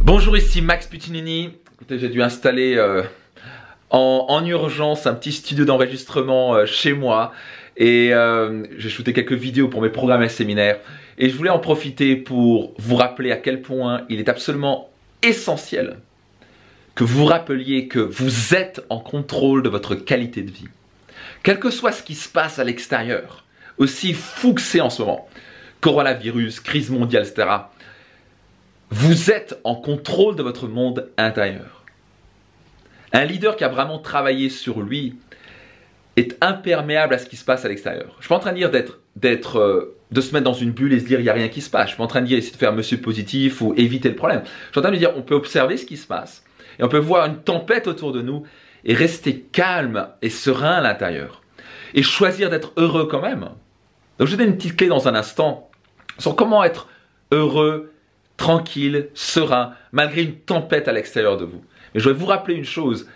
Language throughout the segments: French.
Bonjour, ici Max Puccinini. Écoutez, j'ai dû installer en urgence un petit studio d'enregistrement chez moi et j'ai shooté quelques vidéos pour mes programmes et séminaires et je voulais en profiter pour vous rappeler à quel point il est absolument essentiel que vous rappeliez que vous êtes en contrôle de votre qualité de vie. Quel que soit ce qui se passe à l'extérieur, aussi fou que c'est en ce moment, coronavirus, crise mondiale, etc., vous êtes en contrôle de votre monde intérieur. Un leader qui a vraiment travaillé sur lui est imperméable à ce qui se passe à l'extérieur. Je ne suis pas en train de dire de se mettre dans une bulle et se dire il n'y a rien qui se passe. Je ne suis pas en train de dire essayer de faire monsieur positif ou éviter le problème. Je suis en train de dire on peut observer ce qui se passe et on peut voir une tempête autour de nous et rester calme et serein à l'intérieur et choisir d'être heureux quand même. Donc je vais donner une petite clé dans un instant sur comment être heureux, tranquille, serein, malgré une tempête à l'extérieur de vous. Mais je vais vous rappeler une chose,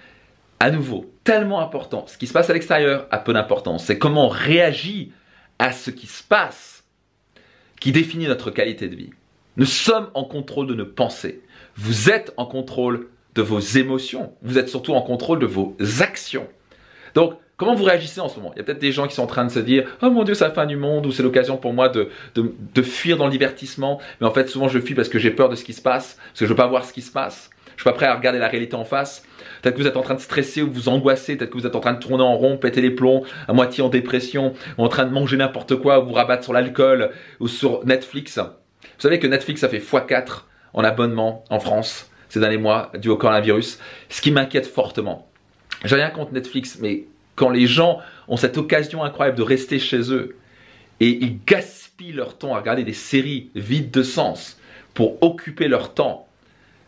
à nouveau, tellement important. Ce qui se passe à l'extérieur a peu d'importance. C'est comment on réagit à ce qui se passe qui définit notre qualité de vie. Nous sommes en contrôle de nos pensées. Vous êtes en contrôle de vos émotions. Vous êtes surtout en contrôle de vos actions. Donc, comment vous réagissez en ce moment? Il y a peut-être des gens qui sont en train de se dire « Oh mon Dieu, c'est la fin du monde » ou « C'est l'occasion pour moi de fuir dans le divertissement. » Mais en fait, souvent, je fuis parce que j'ai peur de ce qui se passe, parce que je ne veux pas voir ce qui se passe. Je ne suis pas prêt à regarder la réalité en face. Peut-être que vous êtes en train de stresser ou vous angoisser. Peut-être que vous êtes en train de tourner en rond, péter les plombs, à moitié en dépression, ou en train de manger n'importe quoi, ou vous rabattre sur l'alcool ou sur Netflix. Vous savez que Netflix a fait x4 en abonnement en France ces derniers mois dû au coronavirus, ce qui m'inquiète fortement. J'ai rien contre Netflix, mais quand les gens ont cette occasion incroyable de rester chez eux et ils gaspillent leur temps à regarder des séries vides de sens pour occuper leur temps,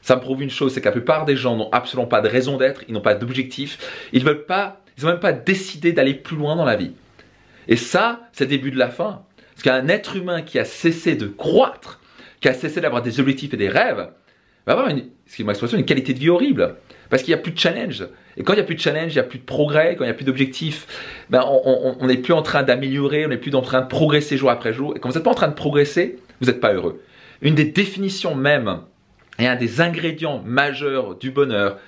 ça me prouve une chose, c'est que la plupart des gens n'ont absolument pas de raison d'être, ils n'ont pas d'objectif, ils n'ont même pas décidé d'aller plus loin dans la vie. Et ça, c'est le début de la fin. Parce qu'un être humain qui a cessé de croître, qui a cessé d'avoir des objectifs et des rêves, va avoir une qualité de vie horrible. Parce qu'il n'y a plus de challenge. Et quand il n'y a plus de challenge, il n'y a plus de progrès. Quand il n'y a plus d'objectifs, on n'est plus en train d'améliorer, on n'est plus en train de progresser jour après jour. Et quand vous n'êtes pas en train de progresser, vous n'êtes pas heureux. Une des définitions même et un des ingrédients majeurs du bonheur,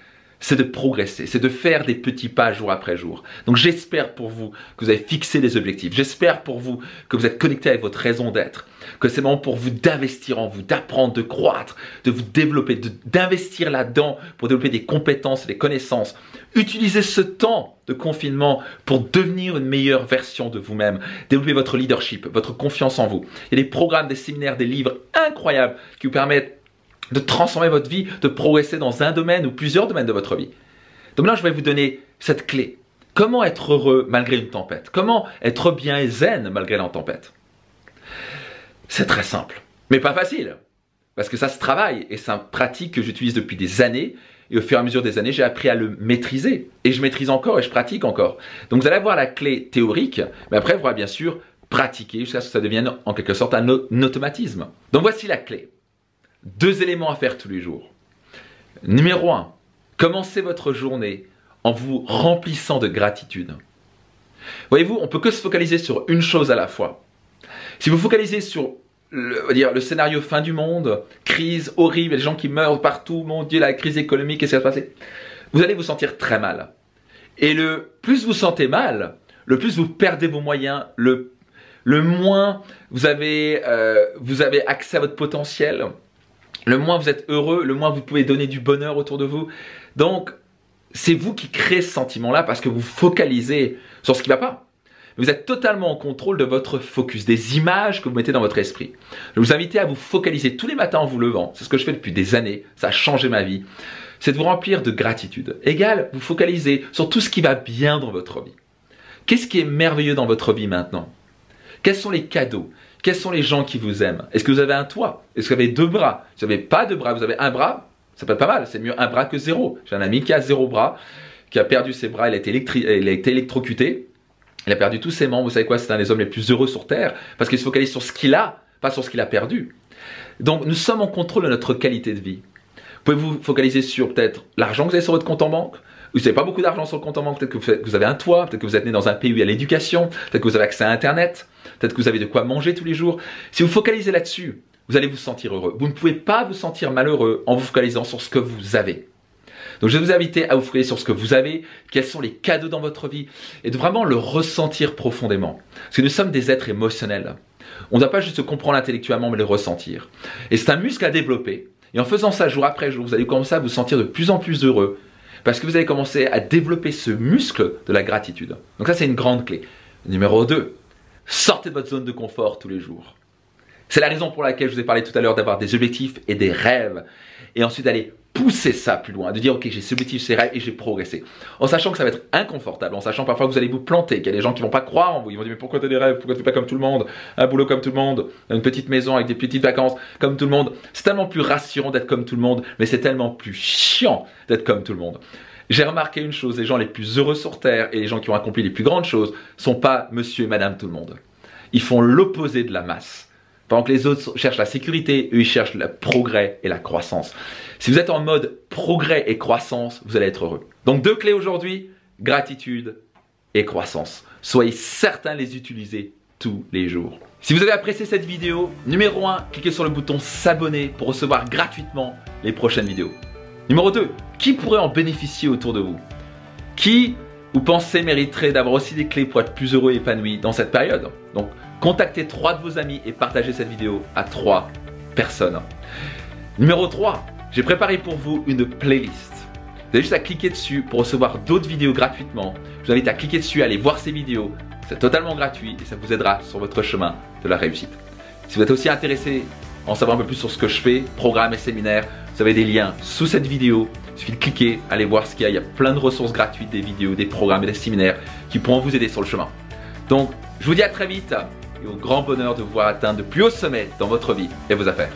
c'est de progresser, c'est de faire des petits pas jour après jour. Donc j'espère pour vous que vous avez fixé des objectifs. J'espère pour vous que vous êtes connecté avec votre raison d'être. Que c'est moment pour vous d'investir en vous, d'apprendre, de croître, de vous développer, d'investir là-dedans pour développer des compétences et des connaissances. Utilisez ce temps de confinement pour devenir une meilleure version de vous-même. Développer votre leadership, votre confiance en vous. Il y a des programmes, des séminaires, des livres incroyables qui vous permettent de transformer votre vie, de progresser dans un domaine ou plusieurs domaines de votre vie. Donc là, je vais vous donner cette clé. Comment être heureux malgré une tempête? Comment être bien et zen malgré la tempête? C'est très simple, mais pas facile. Parce que ça se travaille et c'est une pratique que j'utilise depuis des années. Et au fur et à mesure des années, j'ai appris à le maîtriser. Et je maîtrise encore et je pratique encore. Donc vous allez avoir la clé théorique, mais après, il faudra bien sûr pratiquer jusqu'à ce que ça devienne en quelque sorte un automatisme. Donc voici la clé. 2 éléments à faire tous les jours. Numéro 1, commencez votre journée en vous remplissant de gratitude. Voyez-vous, on ne peut que se focaliser sur une chose à la fois. Si vous focalisez sur le scénario fin du monde, crise horrible, les gens qui meurent partout, mon Dieu, la crise économique, qu'est-ce qui va se passer? Vous allez vous sentir très mal. Et le plus vous sentez mal, le plus vous perdez vos moyens, le moins vous avez accès à votre potentiel. Le moins vous êtes heureux, le moins vous pouvez donner du bonheur autour de vous. Donc, c'est vous qui créez ce sentiment-là parce que vous focalisez sur ce qui ne va pas. Vous êtes totalement en contrôle de votre focus, des images que vous mettez dans votre esprit. Je vais vous inviter à vous focaliser tous les matins en vous levant. C'est ce que je fais depuis des années. Ça a changé ma vie. C'est de vous remplir de gratitude. Égal, vous focalisez sur tout ce qui va bien dans votre vie. Qu'est-ce qui est merveilleux dans votre vie maintenant? Quels sont les cadeaux? Quels sont les gens qui vous aiment? Est-ce que vous avez un toit? Est-ce que vous avez 2 bras? Si vous n'avez pas de bras, vous avez un bras, ça peut être pas mal. C'est mieux un bras que 0. J'ai un ami qui a 0 bras, qui a perdu ses bras, il a été électrocuté. Il a perdu tous ses membres. Vous savez quoi? C'est un des hommes les plus heureux sur Terre parce qu'il se focalise sur ce qu'il a, pas sur ce qu'il a perdu. Donc nous sommes en contrôle de notre qualité de vie. Vous pouvez vous focaliser sur peut-être l'argent que vous avez sur votre compte en banque. Vous n'avez pas beaucoup d'argent sur le compte en banque, peut-être que vous avez un toit, peut-être que vous êtes né dans un pays où il y a l'éducation, peut-être que vous avez accès à Internet, peut-être que vous avez de quoi manger tous les jours. Si vous focalisez là-dessus, vous allez vous sentir heureux. Vous ne pouvez pas vous sentir malheureux en vous focalisant sur ce que vous avez. Donc je vais vous inviter à vous focaliser sur ce que vous avez, quels sont les cadeaux dans votre vie et de vraiment le ressentir profondément. Parce que nous sommes des êtres émotionnels. On ne doit pas juste se comprendre intellectuellement mais le ressentir. Et c'est un muscle à développer. Et en faisant ça jour après jour, vous allez commencer à vous sentir de plus en plus heureux parce que vous allez commencer à développer ce muscle de la gratitude. Donc ça c'est une grande clé. Numéro 2, sortez de votre zone de confort tous les jours. C'est la raison pour laquelle je vous ai parlé tout à l'heure d'avoir des objectifs et des rêves. Et ensuite d'aller pousser ça plus loin, de dire ok j'ai ces objectifs, ces rêves et j'ai progressé. En sachant que ça va être inconfortable, en sachant parfois que vous allez vous planter, qu'il y a des gens qui ne vont pas croire en vous, ils vont dire mais pourquoi tu as des rêves, pourquoi tu ne fais pas comme tout le monde, un boulot comme tout le monde, une petite maison avec des petites vacances comme tout le monde. C'est tellement plus rassurant d'être comme tout le monde, mais c'est tellement plus chiant d'être comme tout le monde. J'ai remarqué une chose, les gens les plus heureux sur Terre et les gens qui ont accompli les plus grandes choses sont pas monsieur et madame tout le monde. Ils font l'opposé de la masse. Pendant que les autres cherchent la sécurité, eux ils cherchent le progrès et la croissance. Si vous êtes en mode progrès et croissance, vous allez être heureux. Donc 2 clés aujourd'hui, gratitude et croissance. Soyez certains de les utiliser tous les jours. Si vous avez apprécié cette vidéo, numéro 1, cliquez sur le bouton s'abonner pour recevoir gratuitement les prochaines vidéos. Numéro 2, qui pourrait en bénéficier autour de vous? Qui vous pensez mériterait d'avoir aussi des clés pour être plus heureux et épanoui dans cette période? Donc contactez 3 de vos amis et partagez cette vidéo à 3 personnes. Numéro 3, j'ai préparé pour vous une playlist. Vous avez juste à cliquer dessus pour recevoir d'autres vidéos gratuitement. Je vous invite à cliquer dessus, à aller voir ces vidéos. C'est totalement gratuit et ça vous aidera sur votre chemin de la réussite. Si vous êtes aussi intéressé à en savoir un peu plus sur ce que je fais, programmes et séminaires, vous avez des liens sous cette vidéo. Il suffit de cliquer, aller voir ce qu'il y a. Il y a plein de ressources gratuites, des vidéos, des programmes et des séminaires qui pourront vous aider sur le chemin. Donc, je vous dis à très vite et au grand bonheur de vous voir atteindre de plus hauts sommets dans votre vie et vos affaires.